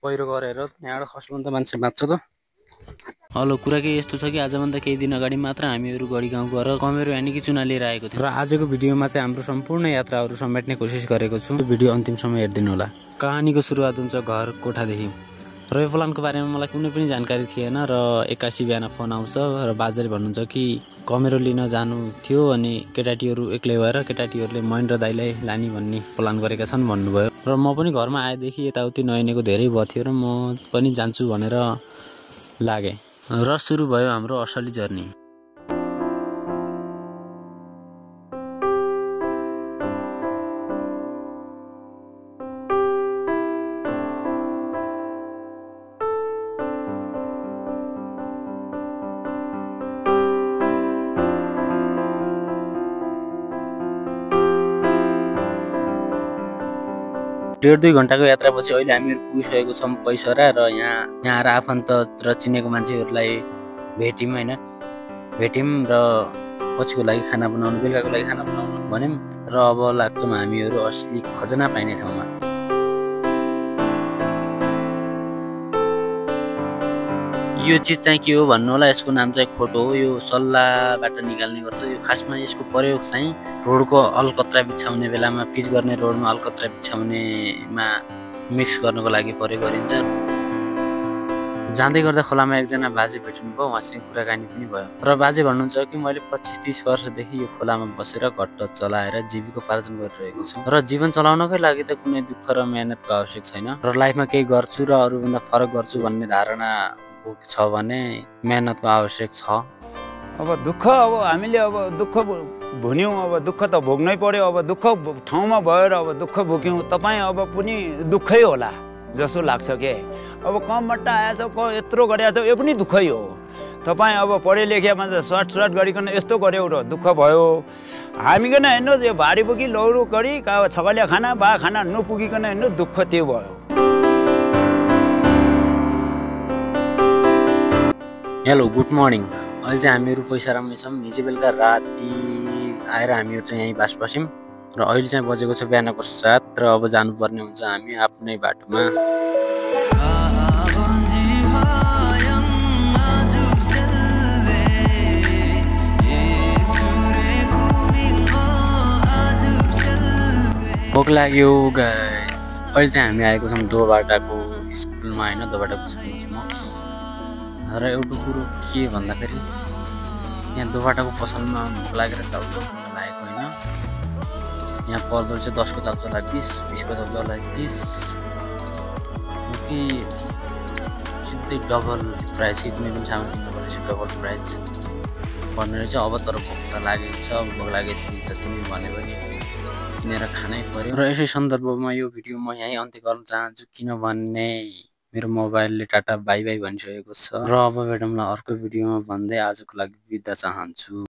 पहिरो गरेर यहाँबाट खस्नु त मान्छे बाँच्छ त। हेलो, कुरा के यस्तो छ कि आजभन्दा केही दिन अगाडि मात्र हामीहरू गढी गाउँ गएर कमेरो यानि कि चुना लिएर आएको थियो र आजको भिडियोमा चाहिँ हाम्रो सम्पूर्ण यात्राहरू समेट्ने कोसिस गरेको छु। भिडियो अन्तिमसम्म हेरिदिनु होला। कहानीको सुरुवात हुन्छ घर कोठादेखि। र यो प्लानको बारेमा मलाई कुनै पनि जानकारी थिएन र 81 बिहान फोन आउँछ र बाजेले भन्नुहुन्छ कि कमेरो लिन जानु थियो अनि केटाटीहरू एक्लै भएर केटाटीहरूले महेन्द्र दाइलाई लानी भन्ने प्लान गरेका छन् भन्नुभयो र म पनि घरमा आएदेखि यताउति नहिनेको धेरै भयो थियो र म पनि जान्छु भनेर लागे र सुरु भयो हाम्रो असली जर्नी। डेढ 2 घण्टाको यात्रापछि अहिले हामीहरू पुगिसकेको छौँ पैसरा र यहाँ आएर आफन्त र चिनेको मान्छेहरूलाई भेट्यौँ होइन। भेट्यौँ र पछिको लागि खाना बनाउनु, बेलुकाको लागि खाना बनाउनु भन्यौँ र अब लाग्छौँ हामीहरू असली खजना पाइने ठाउँमा। यो चिज चाहिँ के हो भन्नु होला, यसको नाम चाहिँ खोटो हो। यो सल्लाबाट निकाल्ने गर्छ। यो खासमा यसको प्रयोग चाहिँ रोडको अलकत्रा बिछाउने बेलामा, पिच गर्ने रोडमा अलकत्रा बिछाउनेमा मिक्स गर्नको लागि प्रयोग गरिन्छ। जाँदै गर्दा खोलामा एकजना बाजे भेट्नु भयो, उहाँसँग कुराकानी पनि भयो र बाजे भन्नुहुन्छ कि मैले 25-30 वर्षदेखि यो खोलामा बसेर घट्ट चलाएर जीविकोपार्जन गरिरहेको छु र जीवन चलाउनकै लागि त कुनै दुःख र मेहनतको आवश्यक छैन र लाइफमा केही गर्छु र अरूभन्दा फरक गर्छु भन्ने धारणा छ भने मेहनतको आवश्यक छ। अब दुःख हामीले दुःख भुन्यौँ, अब दुःख त भोग्नै पर्यो। अब दुःख ठाउँमा भएर अब दुःख भोग्यौँ, तपाईँ अब पनि दुःखै होला जसो लाग्छ के। अब कमबाट आएछ, यत्रो गरेछ, यो पनि दुःखै हो। तपाईँ अब पढे लेखेमा सर्ट गरिकन यस्तो गऱ्यौ र दुःख भयो। हामीकन हेर्नुहोस्, यो भारी बोकी लौरो गरी छगलिया खाना बा खाना नपुगिकन हेर्नुहोस्, दुःख त्यो भयो। Hello, good morning. अहिले चाहिँ हामीहरू पैसारामै छौँ। हिजो बेलुका राति आएर हामीहरू चाहिँ यहीँ बास बस्यौँ र अहिले चाहिँ बजेको छ बिहानको 7 र अब जानुपर्ने हुन्छ हामी आफ्नै बाटोमा। भोक लाग्यो गाइस। अहिले चाहिँ हामी आएको छौँ दोबाटाको स्कुलमा होइन, दोबाटाको स्कुलमा छौँ र एउटा कुरो के भन्दाखेरि यहाँ दोबाटाको पसलमा भोक लागेर चाउचाउ खान लागेको होइन। यहाँ फलफुल चाहिँ 10 को चाउचाउलाई 20, 20 को चाउचाउलाई 30 कि सिधै डबल प्राइस कि कुनै पनि सामान किन्नु पर्ने डबल प्राइस भनेर चाहिँ। अब तर भोक त लागेको छ, भोक लागेपछि जति पनि भने पनि किनेर खानै पर्यो र यसै सन्दर्भमा यो भिडियो म यहीँ अन्त्य गर्न चाहन्छु किनभने मेरो मोबाइलले टाटा बाई बाई भनिसकेको छ र अब भेटौँला अर्को भिडियोमा भन्दै आजको लागि बिदा चाहन्छु।